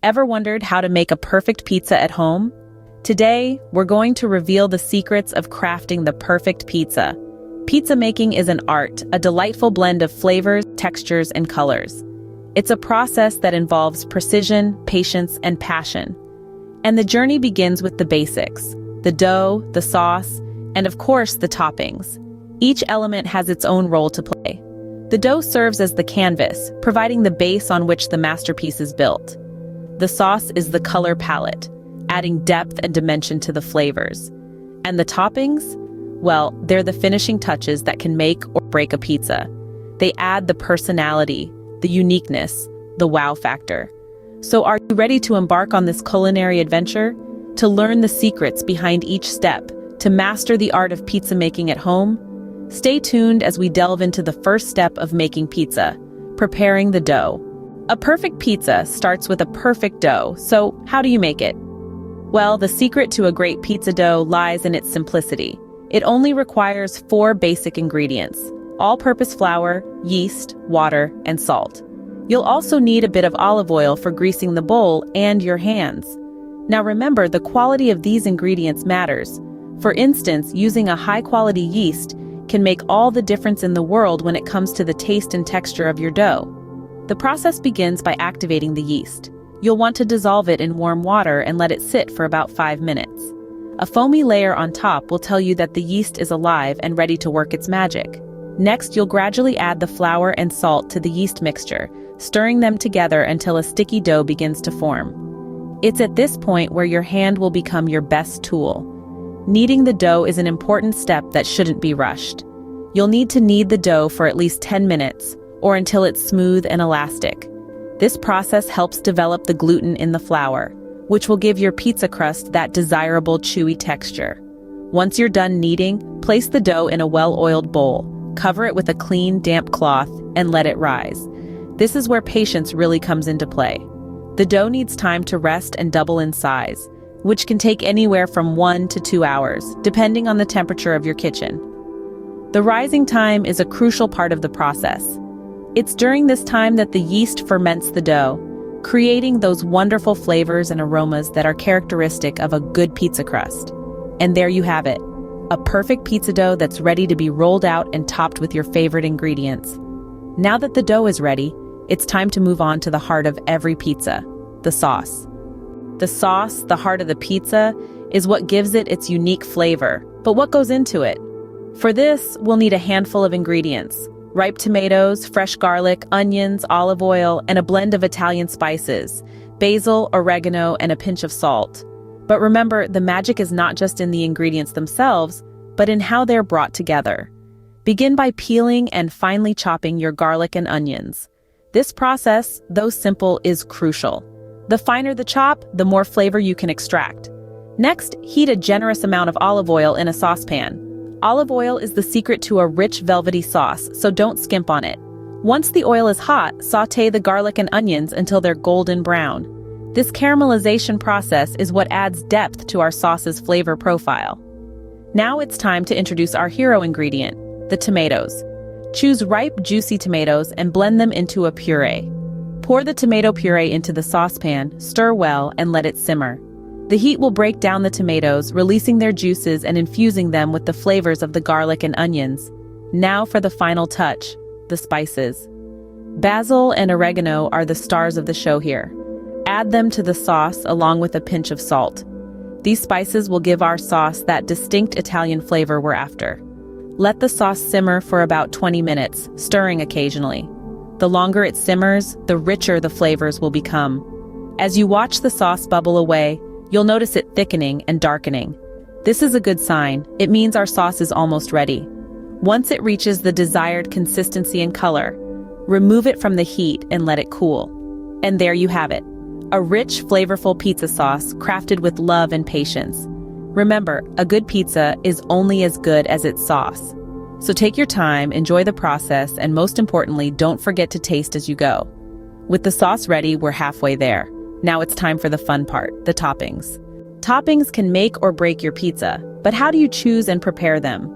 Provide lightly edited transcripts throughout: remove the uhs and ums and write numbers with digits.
Ever wondered how to make a perfect pizza at home? Today, we're going to reveal the secrets of crafting the perfect pizza. Pizza making is an art, a delightful blend of flavors, textures, and colors. It's a process that involves precision, patience, and passion. And the journey begins with the basics: the dough, the sauce, and of course, the toppings. Each element has its own role to play. The dough serves as the canvas, providing the base on which the masterpiece is built. The sauce is the color palette, adding depth and dimension to the flavors. And the toppings? Well, they're the finishing touches that can make or break a pizza. They add the personality, the uniqueness, the wow factor. So are you ready to embark on this culinary adventure? To learn the secrets behind each step, to master the art of pizza making at home? Stay tuned as we delve into the first step of making pizza: preparing the dough. A perfect pizza starts with a perfect dough, so how do you make it? Well, the secret to a great pizza dough lies in its simplicity. It only requires 4 basic ingredients: all-purpose flour, yeast, water, and salt. You'll also need a bit of olive oil for greasing the bowl and your hands. Now remember, the quality of these ingredients matters. For instance, using a high-quality yeast can make all the difference in the world when it comes to the taste and texture of your dough. The process begins by activating the yeast. You'll want to dissolve it in warm water and let it sit for about 5 minutes. A foamy layer on top will tell you that the yeast is alive and ready to work its magic. Next, you'll gradually add the flour and salt to the yeast mixture, stirring them together until a sticky dough begins to form. It's at this point where your hand will become your best tool. Kneading the dough is an important step that shouldn't be rushed. You'll need to knead the dough for at least 10 minutes, or until it's smooth and elastic. This process helps develop the gluten in the flour, which will give your pizza crust that desirable chewy texture. Once you're done kneading, place the dough in a well-oiled bowl, cover it with a clean, damp cloth, and let it rise. This is where patience really comes into play. The dough needs time to rest and double in size, which can take anywhere from 1 to 2 hours, depending on the temperature of your kitchen. The rising time is a crucial part of the process. It's during this time that the yeast ferments the dough, creating those wonderful flavors and aromas that are characteristic of a good pizza crust. And there you have it, a perfect pizza dough that's ready to be rolled out and topped with your favorite ingredients. Now that the dough is ready, it's time to move on to the heart of every pizza: the sauce. The sauce, the heart of the pizza, is what gives it its unique flavor. But what goes into it? For this, we'll need a handful of ingredients: ripe tomatoes, fresh garlic, onions, olive oil, and a blend of Italian spices, basil, oregano, and a pinch of salt. But remember, the magic is not just in the ingredients themselves, but in how they're brought together. Begin by peeling and finely chopping your garlic and onions. This process, though simple, is crucial. The finer the chop, the more flavor you can extract. Next, heat a generous amount of olive oil in a saucepan. Olive oil is the secret to a rich, velvety sauce, so don't skimp on it. Once the oil is hot, sauté the garlic and onions until they're golden brown. This caramelization process is what adds depth to our sauce's flavor profile. Now it's time to introduce our hero ingredient, the tomatoes. Choose ripe, juicy tomatoes and blend them into a puree. Pour the tomato puree into the saucepan, stir well, and let it simmer. The heat will break down the tomatoes, releasing their juices and infusing them with the flavors of the garlic and onions. Now for the final touch, the spices. Basil and oregano are the stars of the show here. Add them to the sauce along with a pinch of salt. These spices will give our sauce that distinct Italian flavor we're after. Let the sauce simmer for about 20 minutes, stirring occasionally. The longer it simmers, the richer the flavors will become. As you watch the sauce bubble away, you'll notice it thickening and darkening. This is a good sign. It means our sauce is almost ready. Once it reaches the desired consistency and color, remove it from the heat and let it cool. And there you have it, a rich, flavorful pizza sauce crafted with love and patience. Remember, a good pizza is only as good as its sauce. So take your time, enjoy the process, and most importantly, don't forget to taste as you go. With the sauce ready, we're halfway there. Now it's time for the fun part, the toppings. Toppings can make or break your pizza, but how do you choose and prepare them?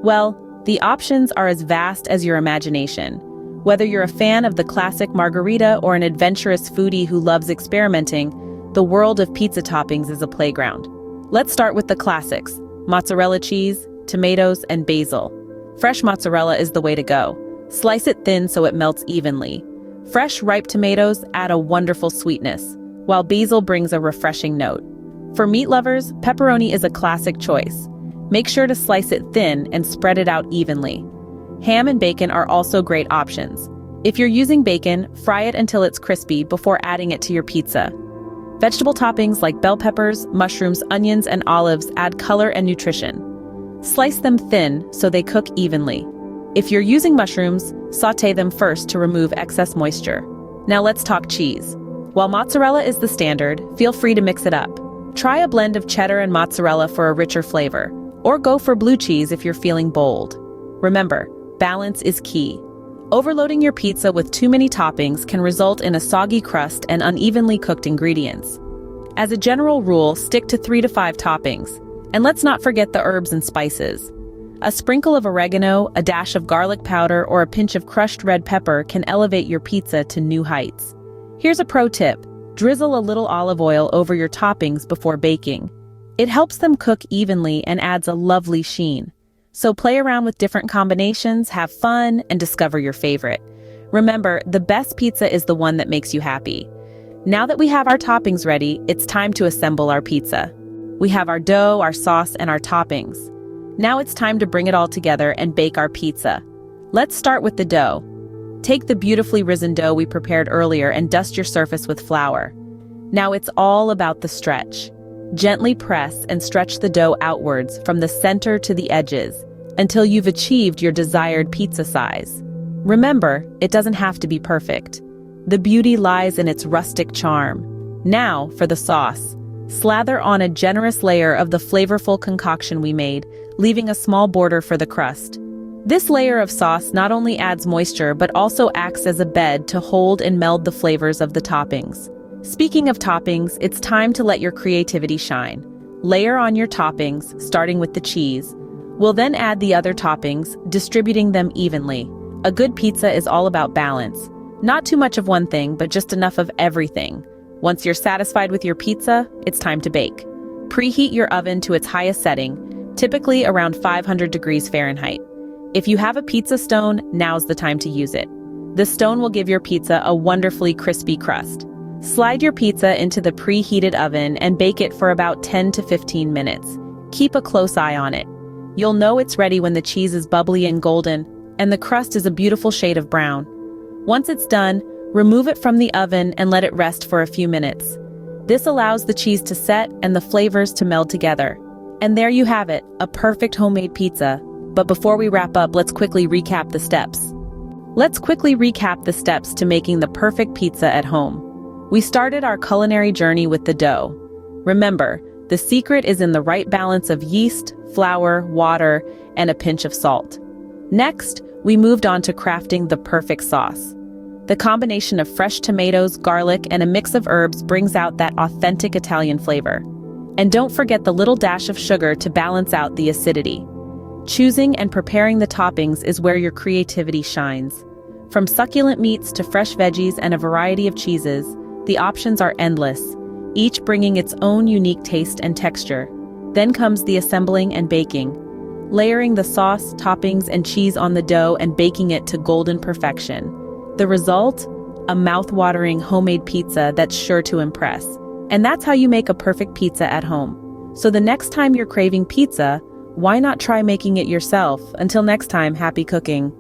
Well, the options are as vast as your imagination. Whether you're a fan of the classic Margherita or an adventurous foodie who loves experimenting, the world of pizza toppings is a playground. Let's start with the classics: mozzarella cheese, tomatoes, and basil. Fresh mozzarella is the way to go. Slice it thin so it melts evenly. Fresh, ripe tomatoes add a wonderful sweetness, while basil brings a refreshing note. For meat lovers, pepperoni is a classic choice. Make sure to slice it thin and spread it out evenly. Ham and bacon are also great options. If you're using bacon, fry it until it's crispy before adding it to your pizza. Vegetable toppings like bell peppers, mushrooms, onions, and olives add color and nutrition. Slice them thin so they cook evenly. If you're using mushrooms, sauté them first to remove excess moisture. Now let's talk cheese. While mozzarella is the standard, feel free to mix it up. Try a blend of cheddar and mozzarella for a richer flavor, or go for blue cheese if you're feeling bold. Remember, balance is key. Overloading your pizza with too many toppings can result in a soggy crust and unevenly cooked ingredients. As a general rule, stick to 3 to 5 toppings. And let's not forget the herbs and spices. A sprinkle of oregano, a dash of garlic powder, or a pinch of crushed red pepper can elevate your pizza to new heights. Here's a pro tip: drizzle a little olive oil over your toppings before baking. It helps them cook evenly and adds a lovely sheen. So play around with different combinations, have fun, and discover your favorite. Remember, the best pizza is the one that makes you happy. Now that we have our toppings ready, it's time to assemble our pizza. We have our dough, our sauce, and our toppings. Now it's time to bring it all together and bake our pizza. Let's start with the dough. Take the beautifully risen dough we prepared earlier and dust your surface with flour. Now it's all about the stretch. Gently press and stretch the dough outwards from the center to the edges until you've achieved your desired pizza size. Remember, it doesn't have to be perfect. The beauty lies in its rustic charm. Now for the sauce. Slather on a generous layer of the flavorful concoction we made, leaving a small border for the crust. This layer of sauce not only adds moisture but also acts as a bed to hold and meld the flavors of the toppings. Speaking of toppings, it's time to let your creativity shine. Layer on your toppings, starting with the cheese. We'll then add the other toppings, distributing them evenly. A good pizza is all about balance. Not too much of one thing, but just enough of everything. Once you're satisfied with your pizza, it's time to bake. Preheat your oven to its highest setting, typically around 500 degrees Fahrenheit. If you have a pizza stone, now's the time to use it. The stone will give your pizza a wonderfully crispy crust. Slide your pizza into the preheated oven and bake it for about 10 to 15 minutes. Keep a close eye on it. You'll know it's ready when the cheese is bubbly and golden, and the crust is a beautiful shade of brown. Once it's done, remove it from the oven and let it rest for a few minutes. This allows the cheese to set and the flavors to meld together. And there you have it, a perfect homemade pizza. But before we wrap up, let's quickly recap the steps. To making the perfect pizza at home. We started our culinary journey with the dough. Remember, the secret is in the right balance of yeast, flour, water, and a pinch of salt. Next, we moved on to crafting the perfect sauce. The combination of fresh tomatoes, garlic, and a mix of herbs brings out that authentic Italian flavor. And don't forget the little dash of sugar to balance out the acidity. Choosing and preparing the toppings is where your creativity shines. From succulent meats to fresh veggies and a variety of cheeses, the options are endless, each bringing its own unique taste and texture. Then comes the assembling and baking. Layering the sauce, toppings, and cheese on the dough and baking it to golden perfection. The result? A mouth-watering homemade pizza that's sure to impress. And that's how you make a perfect pizza at home. So the next time you're craving pizza, why not try making it yourself? Until next time, happy cooking.